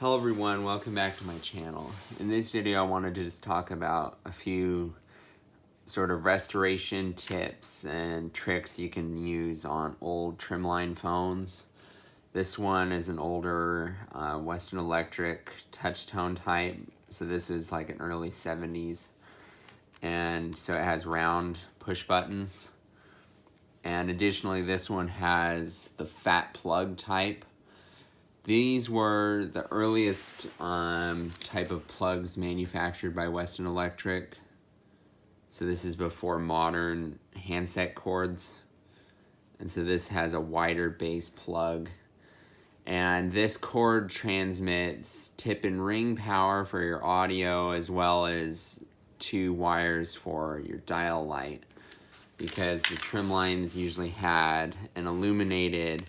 Hello everyone, welcome back to my channel. In this video I wanted to just talk about a few sort of restoration tips and tricks you can use on old trimline phones. This one is an older Western Electric touch-tone type, so this is like an early 70s, and so it has round push buttons. And additionally this one has the fat plug type. These were the earliest type of plugs manufactured by Western Electric. So this is before modern handset cords. And so this has a wider base plug. And this cord transmits tip and ring power for your audio, as well as 2 wires for your dial light. Because the trim lines usually had an illuminated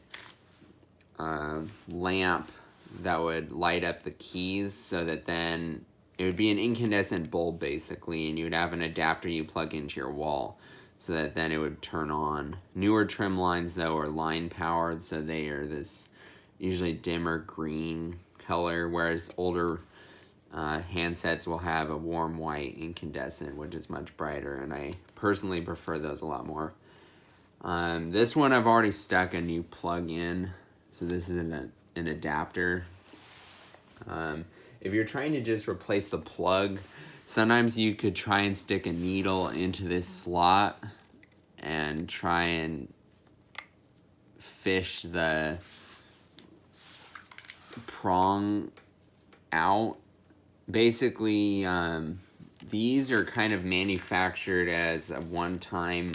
lamp that would light up the keys, so that then it would be an incandescent bulb basically, and you would have an adapter you plug into your wall so that then it would turn on. Newer trim lines though are line powered, so they are this usually dimmer green color, whereas older handsets will have a warm white incandescent, which is much brighter, and I personally prefer those a lot more. This one I've already stuck a new plug in. So this is an adapter. If you're trying to just replace the plug, sometimes you could try and stick a needle into this slot and try and fish the prong out. Basically, these are kind of manufactured as a one-time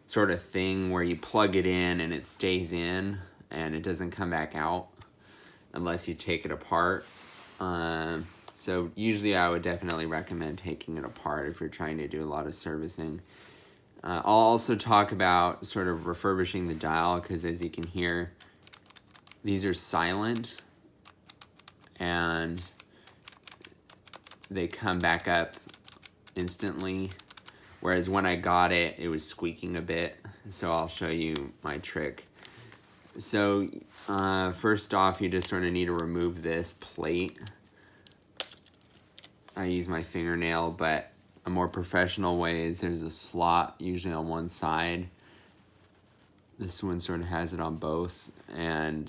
sort of thing where you plug it in and it stays in and it doesn't come back out unless you take it apart. So usually I would definitely recommend taking it apart if you're trying to do a lot of servicing. I'll also talk about sort of refurbishing the dial, because as you can hear, these are silent and they come back up instantly, whereas when I got it, it was squeaking a bit. So I'll show you my trick. So first off, you just sort of need to remove this plate. I use my fingernail, but a more professional way is there's a slot usually on one side. This one sort of has it on both, and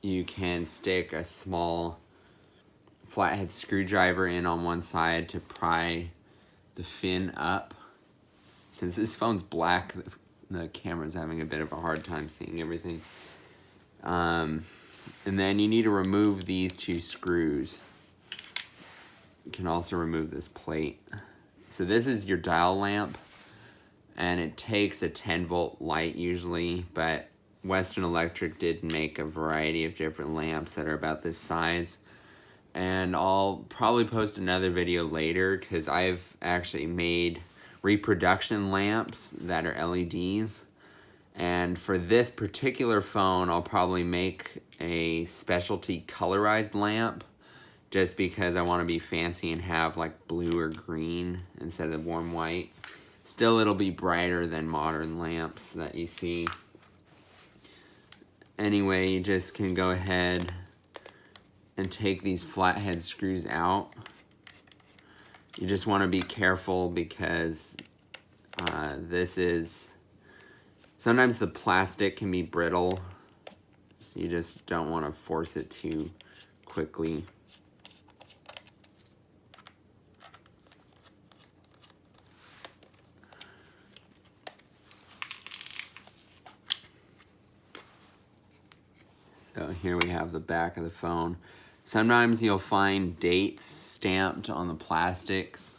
you can stick a small flathead screwdriver in on one side to pry the fin up. Since this phone's black, the camera's having a bit of a hard time seeing everything. And then you need to remove these 2 screws. You can also remove this plate. So this is your dial lamp, and it takes a 10-volt light usually, but Western Electric did make a variety of different lamps that are about this size. And I'll probably post another video later, because I've actually made reproduction lamps that are LEDs. And for this particular phone, I'll probably make a specialty colorized lamp, just because I want to be fancy and have like blue or green instead of warm white. Still, it'll be brighter than modern lamps that you see. Anyway, you just can go ahead and take these flathead screws out. You just want to be careful, because sometimes the plastic can be brittle, so you just don't want to force it too quickly. So here we have the back of the phone. Sometimes you'll find dates stamped on the plastics.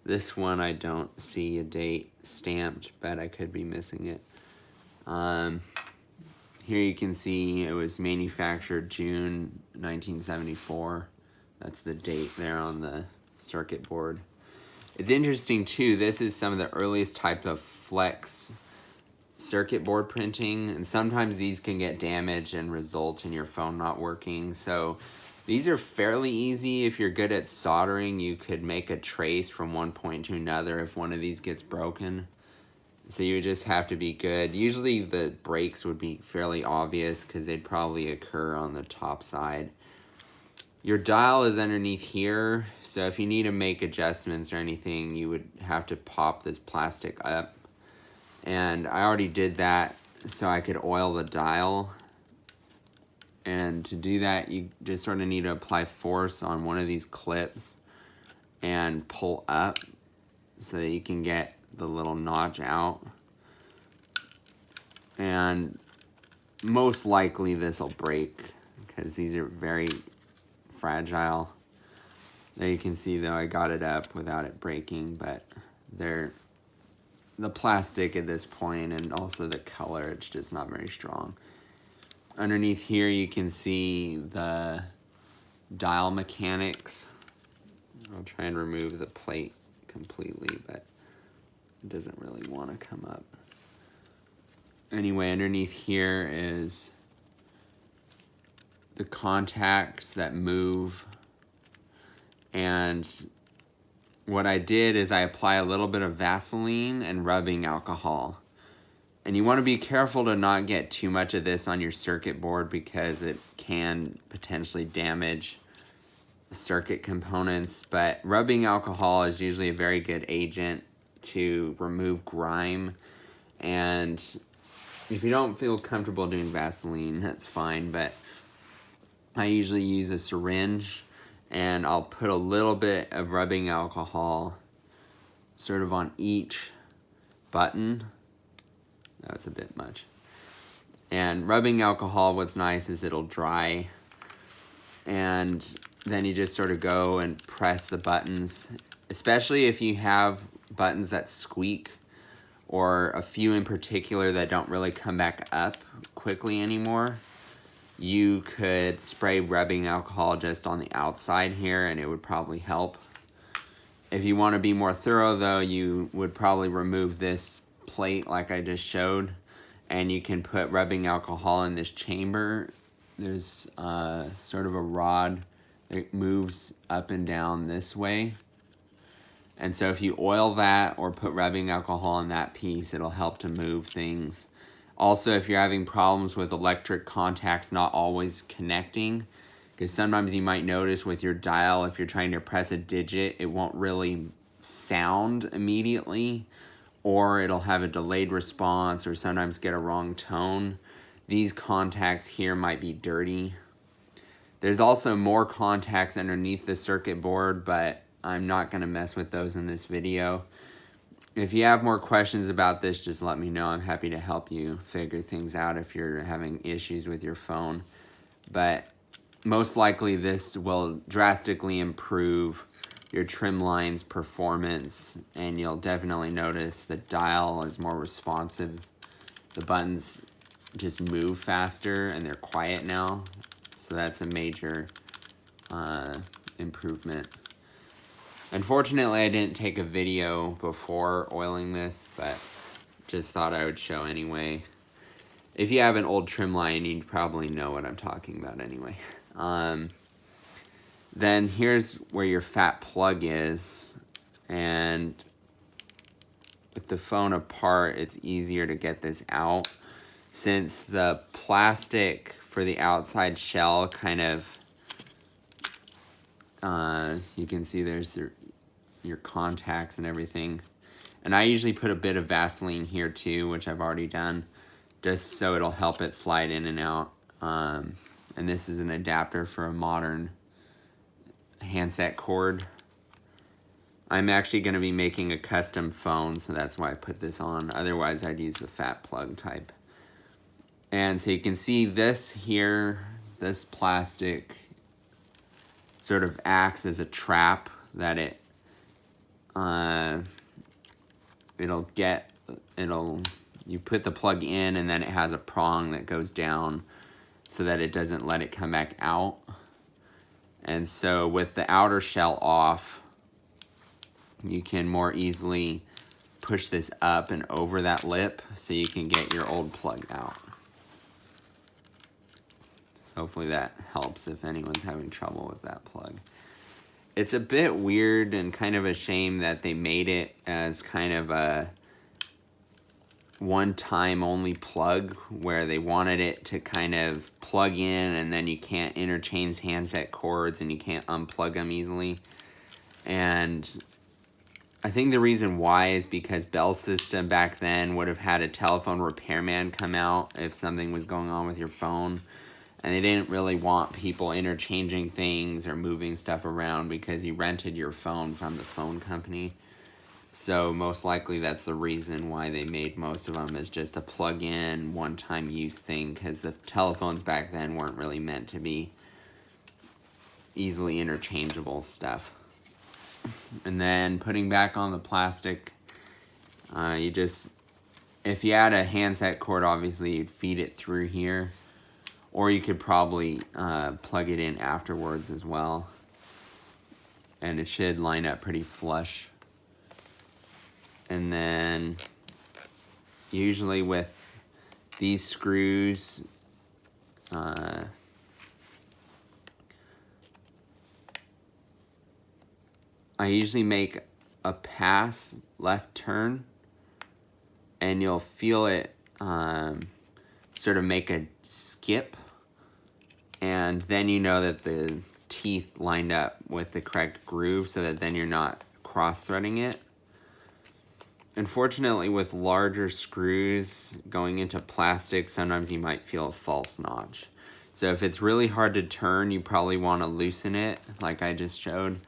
This one I don't see a date stamped, but I could be missing it. Here you can see it was manufactured June 1974. That's the date there on the circuit board. It's interesting too, this is some of the earliest type of flex circuit board printing, and sometimes these can get damaged and result in your phone not working. So these are fairly easy. If you're good at soldering, you could make a trace from one point to another if one of these gets broken. So you just have to be good. Usually the breaks would be fairly obvious, because they'd probably occur on the top side. Your dial is underneath here, so if you need to make adjustments or anything, you would have to pop this plastic up. And I already did that so I could oil the dial. And to do that, you just sort of need to apply force on one of these clips and pull up so that you can get the little notch out. And most likely this will break because these are very fragile. There you can see though I got it up without it breaking, but the plastic at this point and also the color, it's just not very strong. Underneath here you can see the dial mechanics. I'll try and remove the plate completely, but it doesn't really want to come up. Anyway, underneath here is the contacts that move. And what I did is I apply a little bit of Vaseline and rubbing alcohol. And you want to be careful to not get too much of this on your circuit board because it can potentially damage the circuit components. But rubbing alcohol is usually a very good agent to remove grime. And if you don't feel comfortable doing Vaseline, that's fine. But I usually use a syringe and I'll put a little bit of rubbing alcohol sort of on each button. That was a bit much. And rubbing alcohol, what's nice is it'll dry. And then you just sort of go and press the buttons, especially if you have buttons that squeak or a few in particular that don't really come back up quickly anymore. You could spray rubbing alcohol just on the outside here and it would probably help. If you want to be more thorough though, you would probably remove this plate like I just showed, and you can put rubbing alcohol in this chamber. There's sort of a rod that moves up and down this way. And so if you oil that or put rubbing alcohol in that piece, it'll help to move things. Also, if you're having problems with electric contacts not always connecting, because sometimes you might notice with your dial, if you're trying to press a digit, it won't really sound immediately, or it'll have a delayed response or sometimes get a wrong tone. These contacts here might be dirty. There's also more contacts underneath the circuit board, but I'm not going to mess with those in this video. If you have more questions about this, just let me know. I'm happy to help you figure things out if you're having issues with your phone. But most likely this will drastically improve your trim line's performance, and you'll definitely notice the dial is more responsive. The buttons just move faster and they're quiet now. So that's a major improvement. Unfortunately, I didn't take a video before oiling this, but just thought I would show anyway. If you have an old trim line, you probably know what I'm talking about anyway. Then here's where your fat plug is, and with the phone apart, it's easier to get this out. Since the plastic for the outside shell kind of, you can see there's your contacts and everything. And I usually put a bit of Vaseline here too, which I've already done, just so it'll help it slide in and out. And this is an adapter for a modern handset cord. I'm actually going to be making a custom phone, so that's why I put this on. Otherwise, I'd use the fat plug type. And so you can see this here, this plastic sort of acts as a trap that you put the plug in and then it has a prong that goes down so that it doesn't let it come back out. And so with the outer shell off, you can more easily push this up and over that lip so you can get your old plug out. So hopefully that helps if anyone's having trouble with that plug. It's a bit weird and kind of a shame that they made it as kind of one-time only plug where they wanted it to kind of plug in and then you can't interchange handset cords and you can't unplug them easily. And I think the reason why is because Bell System back then would have had a telephone repairman come out if something was going on with your phone. And they didn't really want people interchanging things or moving stuff around because you rented your phone from the phone company. So most likely that's the reason why they made most of them, is just a plug-in, one-time use thing, because the telephones back then weren't really meant to be easily interchangeable stuff. And then putting back on the plastic, if you had a handset cord, obviously you'd feed it through here, or you could probably plug it in afterwards as well, and it should line up pretty flush. And then usually with these screws, I usually make a pass left turn, and you'll feel it sort of make a skip, and then you know that the teeth lined up with the correct groove, so that then you're not cross-threading it. Unfortunately, with larger screws going into plastic, sometimes you might feel a false notch. So if it's really hard to turn, you probably want to loosen it, like I just showed,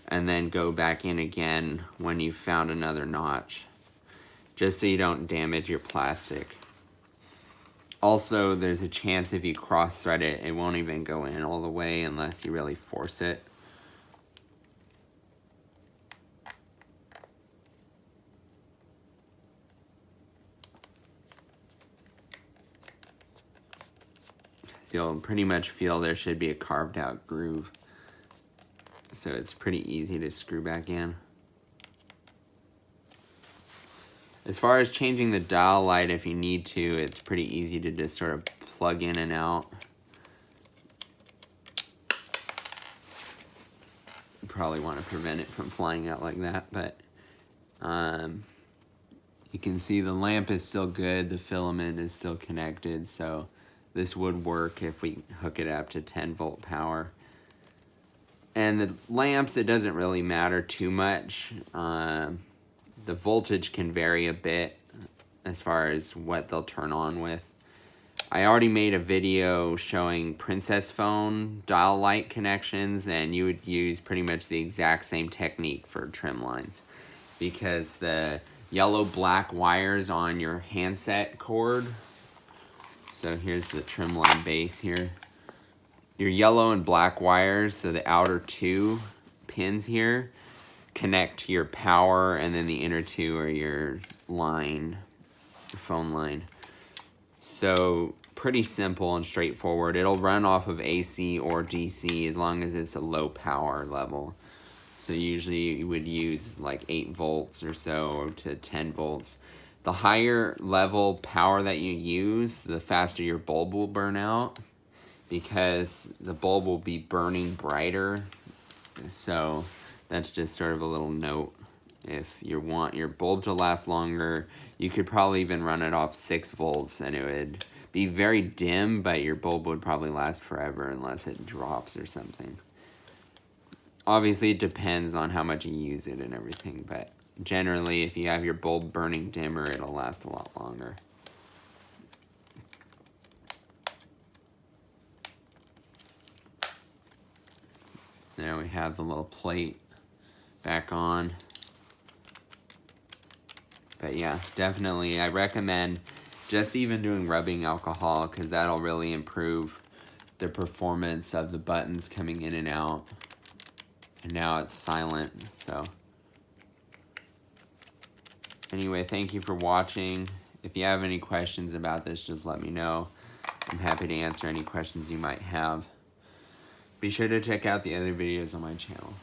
and then go back in again when you've found another notch, just so you don't damage your plastic. Also, there's a chance if you cross-thread it, it won't even go in all the way unless you really force it. So you'll pretty much feel there should be a carved out groove. So it's pretty easy to screw back in. As far as changing the dial light, if you need to, it's pretty easy to just sort of plug in and out. You probably want to prevent it from flying out like that, but you can see the lamp is still good, the filament is still connected, so this would work if we hook it up to 10 volt power. And the lamps, it doesn't really matter too much. The voltage can vary a bit as far as what they'll turn on with. I already made a video showing Princess phone dial light connections, and you would use pretty much the exact same technique for trim lines, because the yellow-black wires on your handset cord, so here's the trim line base here. Your yellow and black wires, so the outer two pins here, connect to your power, and then the inner two are your line, phone line. So pretty simple and straightforward. It'll run off of AC or DC as long as it's a low power level. So usually you would use like 8 volts or so to 10 volts. The higher level power that you use, the faster your bulb will burn out, because the bulb will be burning brighter. So that's just sort of a little note. If you want your bulb to last longer, you could probably even run it off 6 volts and it would be very dim, but your bulb would probably last forever unless it drops or something. Obviously it depends on how much you use it and everything, but generally if you have your bulb burning dimmer, it'll last a lot longer. There we have the little plate back on. But yeah, definitely I recommend just even doing rubbing alcohol, because that'll really improve the performance of the buttons coming in and out. And now it's silent, so. Anyway, thank you for watching. If you have any questions about this, just let me know. I'm happy to answer any questions you might have. Be sure to check out the other videos on my channel.